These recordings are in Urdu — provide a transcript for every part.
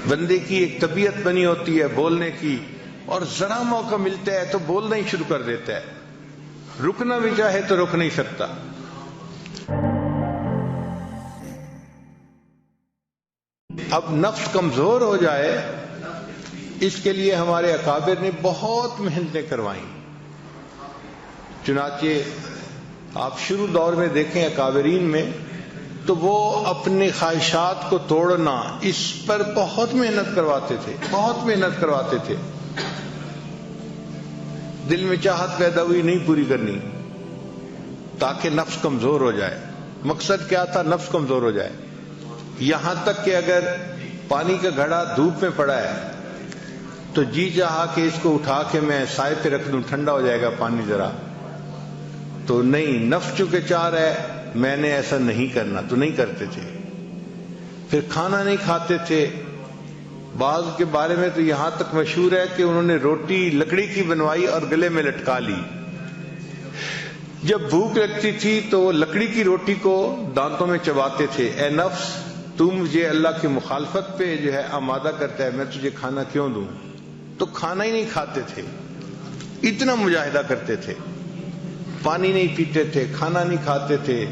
بندے کی ایک طبیعت بنی ہوتی ہے بولنے کی، اور ذرا موقع ملتا ہے تو بولنا ہی شروع کر دیتا ہے، رکنا بھی چاہے تو رک نہیں سکتا۔ اب نفس کمزور ہو جائے، اس کے لیے ہمارے اکابر نے بہت محنتیں کروائیں۔ چنانچہ آپ شروع دور میں دیکھیں اکابرین میں تو وہ اپنے خواہشات کو توڑنا اس پر بہت محنت کرواتے تھے، بہت محنت کرواتے تھے۔ دل میں چاہت پیدا ہوئی نہیں پوری کرنی تاکہ نفس کمزور ہو جائے۔ مقصد کیا تھا؟ نفس کمزور ہو جائے۔ یہاں تک کہ اگر پانی کا گھڑا دھوپ میں پڑا ہے تو جی چاہا کہ اس کو اٹھا کے میں سائے پہ رکھ دوں، ٹھنڈا ہو جائے گا پانی ذرا، تو نہیں، نفس چونکہ چاہ رہا ہے میں نے ایسا نہیں کرنا، تو نہیں کرتے تھے۔ پھر کھانا نہیں کھاتے تھے۔ بعض کے بارے میں تو یہاں تک مشہور ہے کہ انہوں نے روٹی لکڑی کی بنوائی اور گلے میں لٹکا لی۔ جب بھوک لگتی تھی تو وہ لکڑی کی روٹی کو دانتوں میں چباتے تھے۔ اے نفس، تو مجھے اللہ کی مخالفت پہ جو ہے آمادہ کرتا ہے، میں تجھے کھانا کیوں دوں؟ تو کھانا ہی نہیں کھاتے تھے، اتنا مجاہدہ کرتے تھے۔ پانی نہیں پیتے تھے، کھانا نہیں کھاتے تھے۔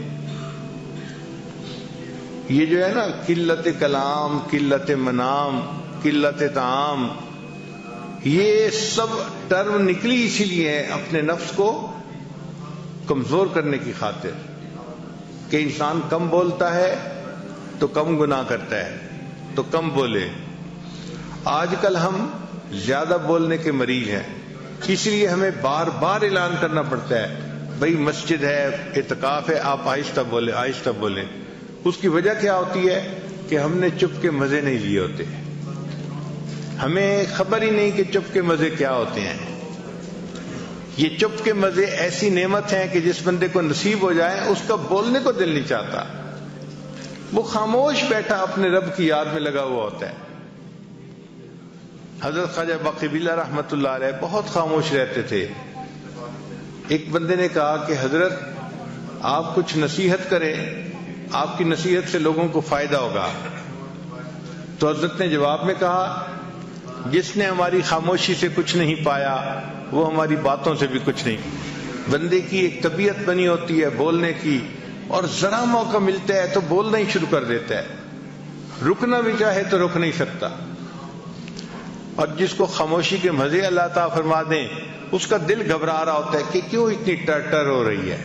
یہ جو ہے نا قلت کلام، قلت منام، قلت طعام، یہ سب ٹرم نکلی اسی لیے اپنے نفس کو کمزور کرنے کی خاطر کہ انسان کم بولتا ہے تو کم گناہ کرتا ہے، تو کم بولے۔ آج کل ہم زیادہ بولنے کے مریض ہیں، اس لیے ہمیں بار بار اعلان کرنا پڑتا ہے بھئی مسجد ہے، اعتکاف ہے، آپ آہستہ بولیں، آہستہ بولیں۔ اس کی وجہ کیا ہوتی ہے کہ ہم نے چپ کے مزے نہیں لیے ہوتے، ہمیں خبر ہی نہیں کہ چپ کے مزے کیا ہوتے ہیں۔ یہ چپ کے مزے ایسی نعمت ہیں کہ جس بندے کو نصیب ہو جائے اس کا بولنے کو دل نہیں چاہتا، وہ خاموش بیٹھا اپنے رب کی یاد میں لگا ہوا ہوتا ہے۔ حضرت خواجہ باقی رحمۃ اللہ علیہ بہت خاموش رہتے تھے۔ ایک بندے نے کہا کہ حضرت آپ کچھ نصیحت کریں، آپ کی نصیحت سے لوگوں کو فائدہ ہوگا۔ تو حضرت نے جواب میں کہا جس نے ہماری خاموشی سے کچھ نہیں پایا وہ ہماری باتوں سے بھی کچھ نہیں۔ بندے کی ایک طبیعت بنی ہوتی ہے بولنے کی، اور ذرا موقع ملتا ہے تو بولنا ہی شروع کر دیتا ہے، رکنا بھی چاہے تو رک نہیں سکتا۔ اور جس کو خاموشی کے مزے اللہ تعالیٰ فرما دیں اس کا دل گھبرا رہا ہوتا ہے کہ کیوں اتنی ٹر ہو رہی ہے۔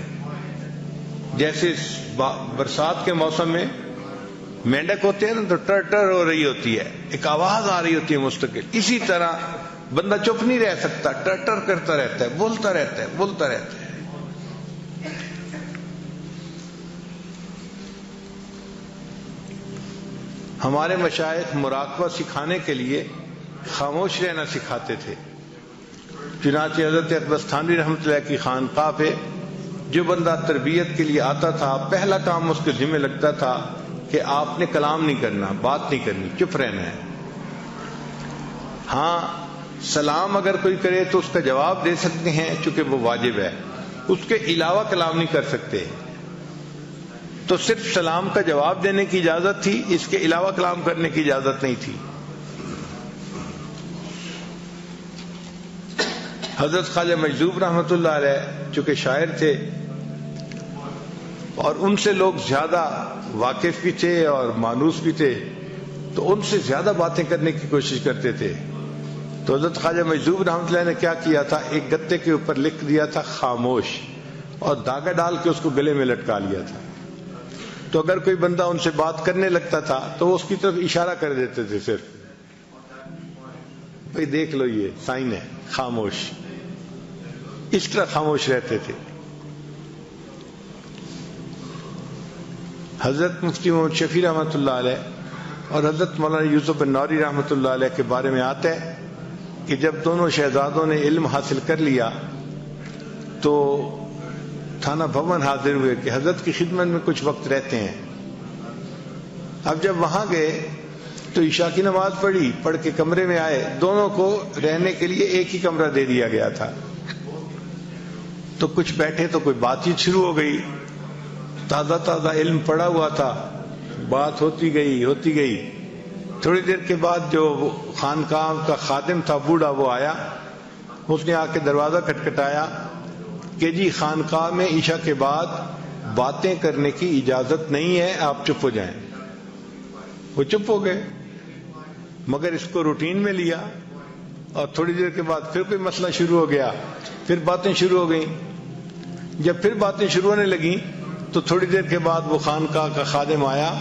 جیسے برسات کے موسم میں مینڈک ہوتے ہیں نا تو ٹر ہو رہی ہوتی ہے، ایک آواز آ رہی ہوتی ہے مستقل، اسی طرح بندہ چپ نہیں رہ سکتا، ٹر کرتا رہتا ہے، بولتا رہتا ہے، بولتا رہتا ہے۔ ہمارے مشائخ مراقبہ سکھانے کے لیے خاموش رہنا سکھاتے تھے۔ چنانچہ حضرت اقبال تھانوی رحمۃ اللہ کی خانقاہ پہ جو بندہ تربیت کے لیے آتا تھا پہلا کام اس کے ذمہ لگتا تھا کہ آپ نے کلام نہیں کرنا، بات نہیں کرنی، چپ رہنا ہے۔ ہاں سلام اگر کوئی کرے تو اس کا جواب دے سکتے ہیں چونکہ وہ واجب ہے، اس کے علاوہ کلام نہیں کر سکتے۔ تو صرف سلام کا جواب دینے کی اجازت تھی، اس کے علاوہ کلام کرنے کی اجازت نہیں تھی۔ حضرت خواجہ مجذوب رحمۃ اللہ علیہ چونکہ شاعر تھے اور ان سے لوگ زیادہ واقف بھی تھے اور مانوس بھی تھے، تو ان سے زیادہ باتیں کرنے کی کوشش کرتے تھے۔ تو حضرت خواجہ مجذوب رحمۃ اللہ نے کیا کیا تھا، ایک گتے کے اوپر لکھ دیا تھا خاموش، اور دھاگا ڈال کے اس کو گلے میں لٹکا لیا تھا۔ تو اگر کوئی بندہ ان سے بات کرنے لگتا تھا تو وہ اس کی طرف اشارہ کر دیتے تھے، صرف بھئی دیکھ لو یہ سائن ہے، خاموش۔ اس طرح خاموش رہتے تھے۔ حضرت مفتی محمد شفیع رحمۃ اللہ علیہ اور حضرت مولانا یوسف بن نوری رحمۃ اللہ علیہ کے بارے میں آتا ہے کہ جب دونوں شہزادوں نے علم حاصل کر لیا تو تھانہ بھون حاضر ہوئے کہ حضرت کی خدمت میں کچھ وقت رہتے ہیں۔ اب جب وہاں گئے تو عشاء کی نماز پڑھی، پڑھ کے کمرے میں آئے، دونوں کو رہنے کے لیے ایک ہی کمرہ دے دیا گیا تھا۔ تو کچھ بیٹھے تو کوئی بات چیت شروع ہو گئی، تازہ علم پڑا ہوا تھا، بات ہوتی گئی۔ تھوڑی دیر کے بعد جو خانقاہ کا خادم تھا بوڑھا وہ آیا، اس نے آ کے دروازہ کھٹکھٹایا کہ جی خانقاہ میں عشاء کے بعد باتیں کرنے کی اجازت نہیں ہے، آپ چپ ہو جائیں۔ وہ چپ ہو گئے، مگر اس کو روٹین میں لیا، اور تھوڑی دیر کے بعد پھر کوئی مسئلہ شروع ہو گیا، پھر باتیں شروع ہو گئیں۔ جب پھر باتیں شروع ہونے لگیں تو تھوڑی دیر کے بعد وہ خانقاہ کا خادم آیا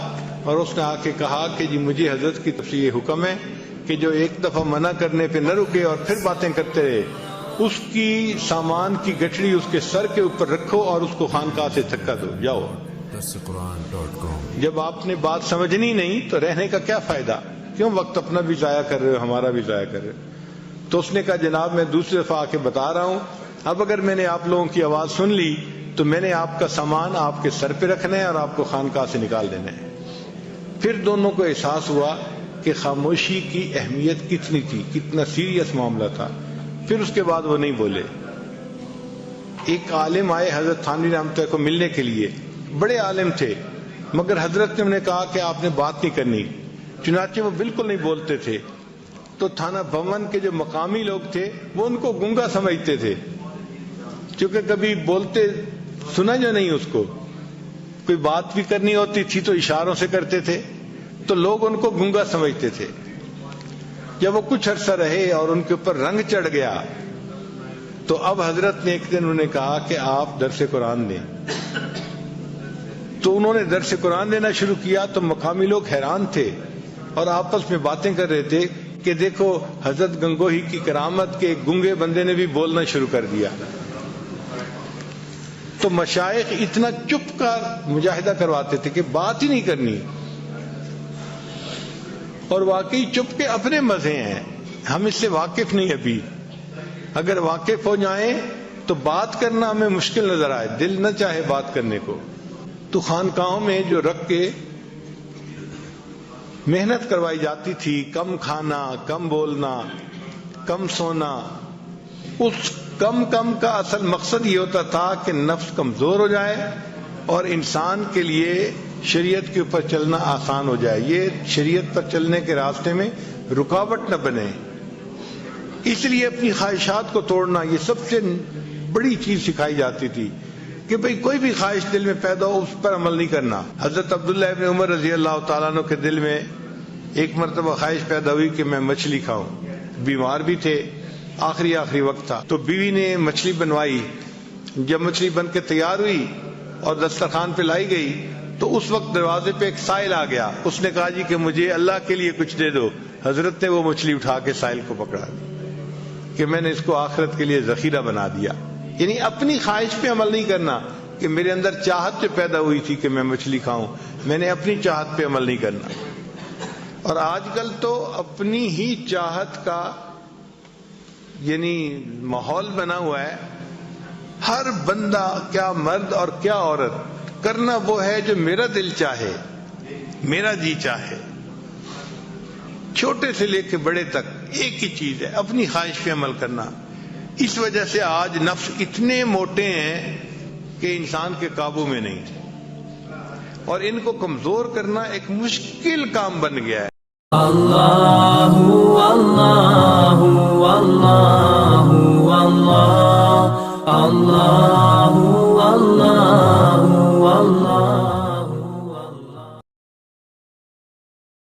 اور اس نے آ کے کہا کہ جی مجھے حضرت کی طرف سے یہ حکم ہے کہ جو ایک دفعہ منع کرنے پہ نہ رکے اور پھر باتیں کرتے رہے، اس کی سامان کی گٹھڑی اس کے سر کے اوپر رکھو اور اس کو خانقاہ سے دھکا دو، جاؤ۔ جب آپ نے بات سمجھنی نہیں تو رہنے کا کیا فائدہ؟ کیوں وقت اپنا بھی ضائع کر رہے ہو، ہمارا بھی ضائع کر رہے ہو؟ تو اس نے کہا جناب میں دوسری دفعہ آ کے بتا رہا ہوں، اب اگر میں نے آپ لوگوں کی آواز سن لی تو میں نے آپ کا سامان آپ کے سر پہ رکھنا ہے اور آپ کو خانقاہ سے نکال دینا ہے۔ پھر دونوں کو احساس ہوا کہ خاموشی کی اہمیت کتنی تھی، کتنا سیریس معاملہ تھا۔ پھر اس کے بعد وہ نہیں بولے۔ ایک عالم آئے حضرت تھانوی رحمۃ اللہ کو ملنے کے لیے، بڑے عالم تھے، مگر حضرت نے انہیں کہا کہ آپ نے بات نہیں کرنی، چنانچہ وہ بالکل نہیں بولتے تھے۔ تو تھانہ بھون کے جو مقامی لوگ تھے وہ ان کو گنگا سمجھتے تھے، کیونکہ کبھی بولتے سنا جو نہیں، اس کو کوئی بات بھی کرنی ہوتی تھی تو اشاروں سے کرتے تھے، تو لوگ ان کو گنگا سمجھتے تھے۔ جب وہ کچھ عرصہ رہے اور ان کے اوپر رنگ چڑھ گیا تو اب حضرت نے ایک دن انہیں کہا کہ آپ درس قرآن دیں۔ تو انہوں نے درس قرآن دینا شروع کیا تو مقامی لوگ حیران تھے اور آپس میں باتیں کر رہے تھے کہ دیکھو حضرت گنگوہی کی کرامت کے گنگے بندے نے بھی بولنا شروع کر دیا۔ تو مشائخ اتنا چپ کا مجاہدہ کرواتے تھے کہ بات ہی نہیں کرنی، اور واقعی چپ کے اپنے مزے ہیں، ہم اس سے واقف نہیں ابھی۔ اگر واقف ہو جائیں تو بات کرنا ہمیں مشکل نظر آئے، دل نہ چاہے بات کرنے کو۔ تو خانقاہوں میں جو رکھ کے محنت کروائی جاتی تھی، کم کھانا، کم بولنا، کم سونا، اس کم کا اصل مقصد یہ ہوتا تھا کہ نفس کمزور ہو جائے اور انسان کے لیے شریعت کے اوپر چلنا آسان ہو جائے، یہ شریعت پر چلنے کے راستے میں رکاوٹ نہ بنے۔ اس لیے اپنی خواہشات کو توڑنا یہ سب سے بڑی چیز سکھائی جاتی تھی کہ بھئی کوئی بھی خواہش دل میں پیدا ہو اس پر عمل نہیں کرنا۔ حضرت عبداللہ ابن عمر رضی اللہ تعالیٰ عنہ کے دل میں ایک مرتبہ خواہش پیدا ہوئی کہ میں مچھلی کھاؤں، بیمار بھی تھے، آخری وقت تھا، تو بیوی نے مچھلی بنوائی۔ جب مچھلی بن کے تیار ہوئی اور دسترخوان پہ لائی گئی تو اس وقت دروازے پہ ایک سائل آ گیا، اس نے کہا جی کہ مجھے اللہ کے لیے کچھ دے دو۔ حضرت نے وہ مچھلی اٹھا کے سائل کو پکڑا دی کہ میں نے اس کو آخرت کے لیے ذخیرہ بنا دیا۔ یعنی اپنی خواہش پہ عمل نہیں کرنا کہ میرے اندر چاہت جو پیدا ہوئی تھی کہ میں مچھلی کھاؤں، میں نے اپنی چاہت پہ عمل نہیں کرنا۔ اور آج کل تو اپنی ہی چاہت کا یعنی ماحول بنا ہوا ہے، ہر بندہ کیا مرد اور کیا عورت کرنا وہ ہے جو میرا دل چاہے، میرا جی چاہے، چھوٹے سے لے کے بڑے تک ایک ہی چیز ہے، اپنی خواہش پہ عمل کرنا۔ اس وجہ سے آج نفس اتنے موٹے ہیں کہ انسان کے قابو میں نہیں، اور ان کو کمزور کرنا ایک مشکل کام بن گیا ہے۔ اللہ اللہ اللہ اللہ اللہ